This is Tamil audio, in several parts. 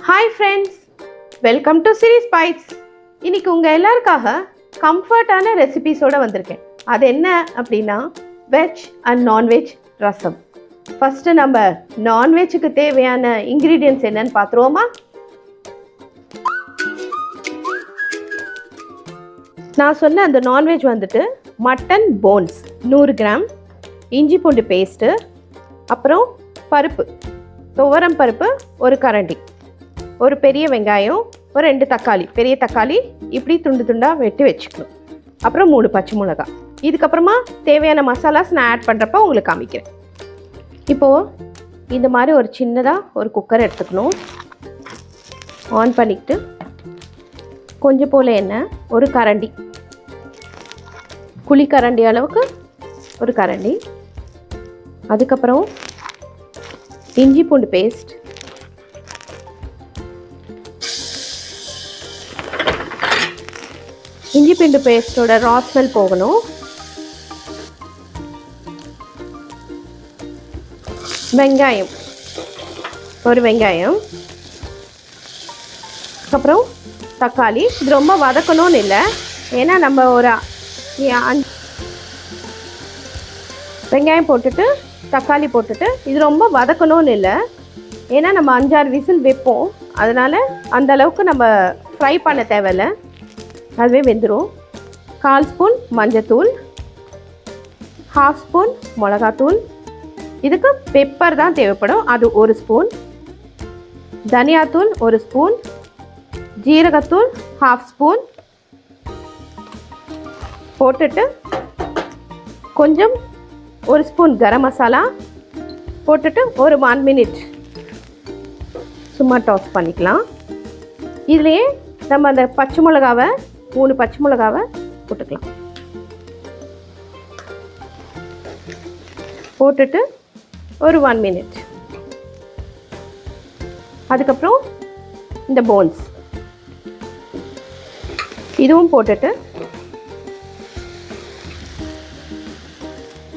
Hi friends, welcome to Siri Spice. இன்னைக்கு உங்கள் எல்லாருக்காக கம்ஃபர்டான ரெசிபீஸோடு வந்திருக்கேன். அது என்ன அப்படின்னா veg and nonveg rasam. First நம்ம நான்வெஜ்ஜுக்கு தேவையான இன்க்ரீடியன்ட்ஸ் என்னன்னு பார்த்துருவோமா? நான் சொன்ன அந்த நான்வெஜ் வந்துட்டு மட்டன் போன்ஸ் 100 கிராம், இஞ்சி பூண்டு பேஸ்ட்டு, அப்புறம் பருப்பு, துவரம் பருப்பு ஒரு கரண்டி, ஒரு பெரிய வெங்காயம், ஒரு 2 தக்காளி, பெரிய தக்காளி இப்படி துண்டு துண்டாக வெட்டி வச்சுக்கணும். அப்புறம் 3 பச்சை மிளகாய். இதுக்கப்புறமா தேவையான மசாலாஸ் நான் ஆட் பண்ணுறப்ப உங்களுக்கு காமிக்கிறேன். இப்போது இந்த மாதிரி ஒரு சின்னதாக ஒரு குக்கர் எடுத்துக்கணும். ஆன் பண்ணிக்கிட்டு கொஞ்சம் போல் எண்ணெய், ஒரு கரண்டி, குழி கரண்டி அளவுக்கு ஒரு கரண்டி, அதுக்கப்புறம் இஞ்சி பூண்டு பேஸ்ட், இஞ்சி பூண்டு பேஸ்ட்டோட ரா ஸ்மெல் போகணும். வெங்காயம், ஒரு வெங்காயம், அப்புறம் தக்காளி. இது ரொம்ப வதக்கணும்னு இல்லை, ஏன்னா நம்ம ஒரு வெங்காயம் போட்டுட்டு தக்காளி போட்டுட்டு இது ரொம்ப வதக்கணும்னு இல்லை, ஏன்னா நம்ம 5-6 விசில் வைப்போம். அதனால் அந்த அளவுக்கு நம்ம ஃப்ரை பண்ண தேவையில்லை, அதுவே வெந்துடும். 1/4 ஸ்பூன் மஞ்சத்தூள், 1/2 ஸ்பூன் மிளகாத்தூள், இதுக்கு பெப்பர் தான் தேவைப்படும், அது 1 ஸ்பூன், தனியாத்தூள் 1 ஸ்பூன், ஜீரகத்தூள் 1/2 ஸ்பூன் போட்டுட்டு கொஞ்சம் 1 ஸ்பூன் கரம் மசாலா போட்டுட்டு ஒரு 1 மினிட் சும்மா டாஸ் பண்ணிக்கலாம். இதுலேயே நம்ம அந்த பச்சை மிளகாவை 3 பச்சை மிளகாவை போட்டுக்கலாம். போட்டுட்டு ஒரு 1 மினிட். அதுக்கப்புறம் இந்த போன்ஸ் இதுவும் போட்டுட்டு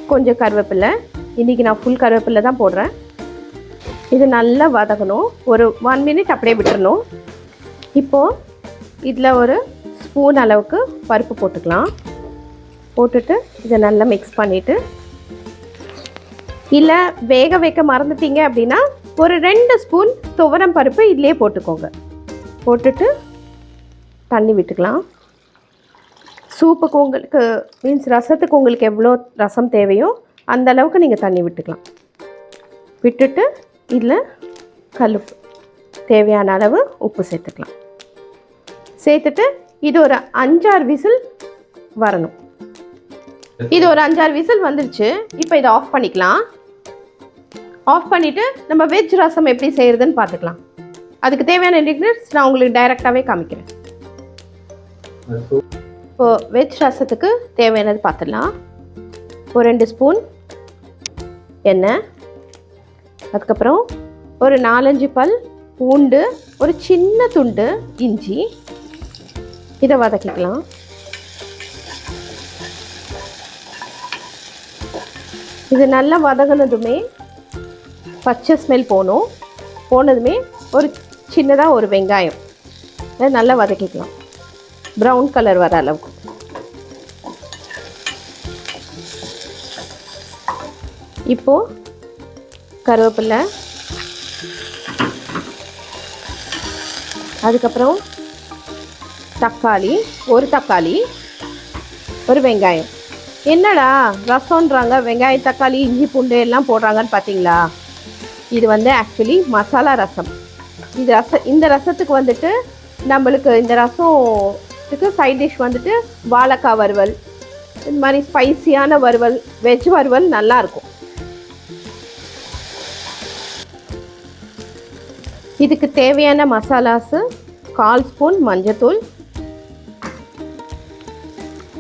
கொஞ்சம் கருவேப்பிலை, இன்றைக்கி நான் ஃபுல் கருவேப்பிலை தான் போடுறேன். இது நல்லா வதக்கணும், ஒரு 1 மினிட் அப்படியே விட்டுறணும். இப்போது இதில் ஒரு ஸ்பூன் அளவுக்கு பருப்பு போட்டுக்கலாம். போட்டுட்டு இதை நல்லா மிக்ஸ் பண்ணிவிட்டு, இல்லை வேக வைக்க மறந்துட்டீங்க அப்படின்னா ஒரு 2 ஸ்பூன் துவரம் பருப்பு இதிலே போட்டுக்கோங்க. போட்டுட்டு தண்ணி விட்டுக்கலாம். சூப்புக்கு உங்களுக்கு மீன்ஸ் ரசத்துக்கு உங்களுக்கு எவ்வளோ ரசம் தேவையோ அந்த அளவுக்கு நீங்கள் தண்ணி விட்டுக்கலாம். விட்டுட்டு இதில் கல்லுப்பு, தேவையான அளவு உப்பு சேர்த்துக்கலாம். சேர்த்துட்டு இது ஒரு 5-6 விசில் வரணும். இது ஒரு 5-6 விசில் வந்துருச்சு. இப்போ இதை ஆஃப் பண்ணிக்கலாம். ஆஃப் பண்ணிவிட்டு நம்ம வெஜ் ரசம் எப்படி செய்கிறதுன்னு பார்த்துக்கலாம். அதுக்கு தேவையான இன்க்ரீடியன்ட்ஸ் நான் உங்களுக்கு டைரெக்டாகவே காமிக்கிறேன். இப்போது வெஜ் ரசத்துக்கு தேவையானது பார்த்துடலாம். ஒரு 2 ஸ்பூன் எண்ணெய், அதுக்கப்புறம் ஒரு 4-5 பல் பூண்டு, ஒரு சின்ன துண்டு இஞ்சி, இதை வதக்கிக்கலாம். இது நல்லா வதங்கினதுமே பச்சை ஸ்மெல் போனதுமே ஒரு சின்னதாக ஒரு வெங்காயம் இதை நல்லா வதக்கிக்கலாம், ப்ரௌன் கலர் வர அளவுக்கு. இப்போது கருவேப்பிலை, அதுக்கப்புறம் தக்காளி, ஒரு தக்காளி, ஒரு வெங்காயம். என்னடா ரசம்ன்றாங்க, வெங்காயம் தக்காளி இஞ்சி பூண்டு எல்லாம் போடுறாங்கன்னு பார்த்தீங்களா? இது வந்து ஆக்சுவலி மசாலா ரசம். இந்த ரசத்துக்கு வந்துட்டு நம்மளுக்கு இந்த ரசத்துக்கு சைட் டிஷ் வந்துட்டு வாழைக்காய் வறுவல், இந்த மாதிரி ஸ்பைசியான வறுவல், வெஜ் வறுவல் நல்லாயிருக்கும். இதுக்கு தேவையான மசாலாஸு 1/4 ஸ்பூன் மஞ்சத்தூள்,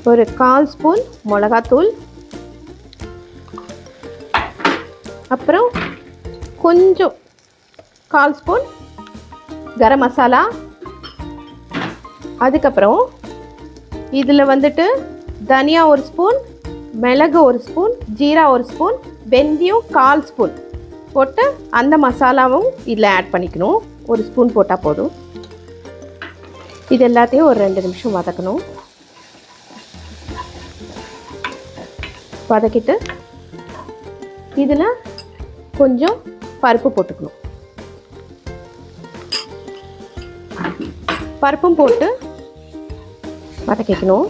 ஒரு 1/4 ஸ்பூன் மிளகாத்தூள், அப்புறம் கொஞ்சம் 1/4 ஸ்பூன் கரம் மசாலா, அதுக்கப்புறம் இதில் வந்துட்டு தனியா 1 ஸ்பூன், மிளகு 1 ஸ்பூன், ஜீரா 1 ஸ்பூன், வெந்தயம் 1/4 ஸ்பூன் போட்டு அந்த மசாலாவும் இதில் ஆட் பண்ணிக்கணும். ஒரு ஸ்பூன் போட்டால் போதும். இது எல்லாத்தையும் ஒரு 2 நிமிஷம் வதக்கணும். வதக்கிட்டு இதில் கொஞ்சம் பருப்பு போட்டுக்கணும். பருப்பும் போட்டு வதக்கிக்கணும்.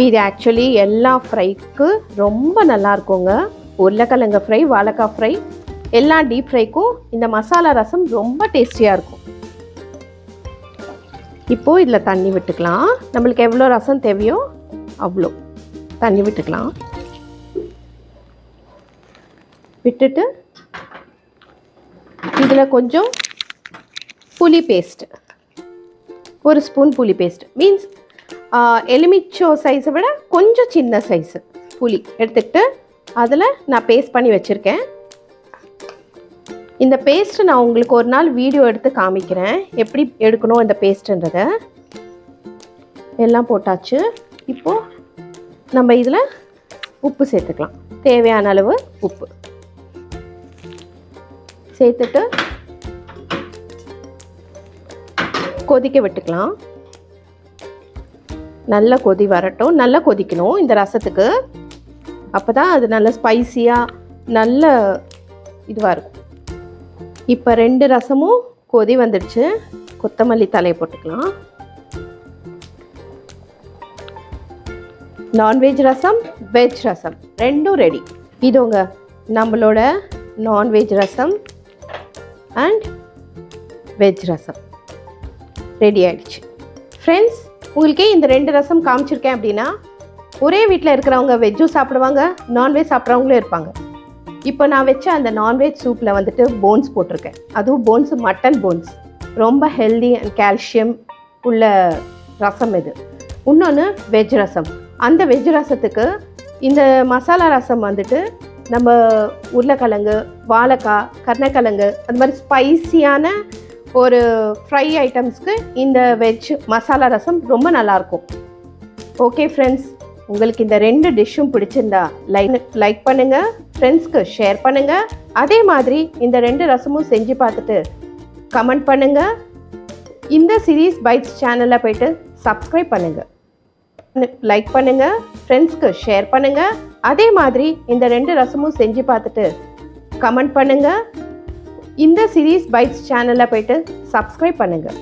இது ஆக்சுவலி எல்லா ஃப்ரைக்கு ரொம்ப நல்லா இருக்குங்க. உருளைக்கிழங்கு ஃப்ரை, வாழைக்காய் ஃப்ரை, எல்லா டீப் ஃப்ரைக்கும் இந்த மசாலா ரசம் ரொம்ப டேஸ்டியாக இருக்கும். இப்போது இதில் தண்ணி விட்டுக்கலாம். நம்மளுக்கு எவ்வளோ ரசம் தேவையோ அவ்வளோ தண்ணி விட்டுக்கலாம். விட்டுட்டு இதில் கொஞ்சம் புளி பேஸ்ட்டு, ஒரு ஸ்பூன் புளி பேஸ்ட், மீன்ஸ் எலுமிச்சோ சைஸை விட கொஞ்சம் சின்ன சைஸு புளி எடுத்துக்கிட்டு அதில் நான் பேஸ்ட் பண்ணி வச்சுருக்கேன். இந்த பேஸ்ட்டு நான் உங்களுக்கு ஒரு நாள் வீடியோ எடுத்து காமிக்கிறேன், எப்படி எடுக்கணும் இந்த பேஸ்ட்டுன்றதை. எல்லாம் போட்டாச்சு. இப்போது நம்ம இதில் உப்பு சேர்த்துக்கலாம். தேவையான அளவு உப்பு சேர்த்துட்டு கொதிக்க விட்டுக்கலாம். நல்லா கொதி வரட்டும். நல்லா கொதிக்கணும் இந்த ரசத்துக்கு. அப்போ தான் அது நல்ல ஸ்பைசியாக நல்ல இதுவாக இருக்கும். இப்போ 2 ரசமும் கொதி வந்துடுச்சு. கொத்தமல்லி தலையை போட்டுக்கலாம். நான்வெஜ் ரசம், வெஜ் ரசம் ரெண்டும் ரெடி. இதுங்க நம்மளோட non veg rasam and veg rasam ready ஆகிடுச்சு. ஃப்ரெண்ட்ஸ், உங்களுக்கே இந்த 2 ரசம் காமிச்சிருக்கேன் அப்படின்னா ஒரே வீட்டில் இருக்கிறவங்க வெஜ்ஜும் சாப்பிடுவாங்க, நான்வெஜ் சாப்பிட்றவங்களும் இருப்பாங்க. இப்போ நான் வச்ச அந்த நான்வெஜ் சூப்பில் வந்துட்டு போன்ஸ் போட்டிருக்கேன். அதுவும் போன்ஸ் மட்டன் போன்ஸ். ரொம்ப ஹெல்தி அண்ட் கால்சியம் உள்ள ரசம் இது. இன்னொன்று வெஜ் ரசம். அந்த வெஜ் ரசத்துக்கு இந்த மசாலா ரசம் வந்துட்டு நம்ம உருளைக்கிழங்கு, வாழைக்காய், கருணக்கிழங்கு அந்த மாதிரி ஸ்பைசியான ஒரு ஃப்ரை ஐட்டம்ஸ்க்கு இந்த வெஜ் மசாலா ரசம் ரொம்ப நல்லாயிருக்கும். ஓகே ஃப்ரெண்ட்ஸ், உங்களுக்கு இந்த 2 டிஷ்ஷும் பிடிச்சிருந்தா லைக் பண்ணுங்கள், ஃப்ரெண்ட்ஸ்க்கு ஷேர் பண்ணுங்கள். அதே மாதிரி இந்த 2 ரசமும் செஞ்சு பார்த்துட்டு கமெண்ட் பண்ணுங்கள். இந்த சீரீஸ் பைட்ஸ் சேனலில் போய்ட்டு சப்ஸ்கிரைப் பண்ணுங்கள், லைக் பண்ணுங்கள், ஃப்ரெண்ட்ஸ்க்கு ஷேர் பண்ணுங்கள். அதே மாதிரி இந்த 2 ரசமும் செஞ்சு பார்த்துட்டு கமெண்ட் பண்ணுங்கள். இந்த சீரீஸ் பைட்ஸ் சேனலில் போய்ட்டு சப்ஸ்கிரைப் பண்ணுங்கள்.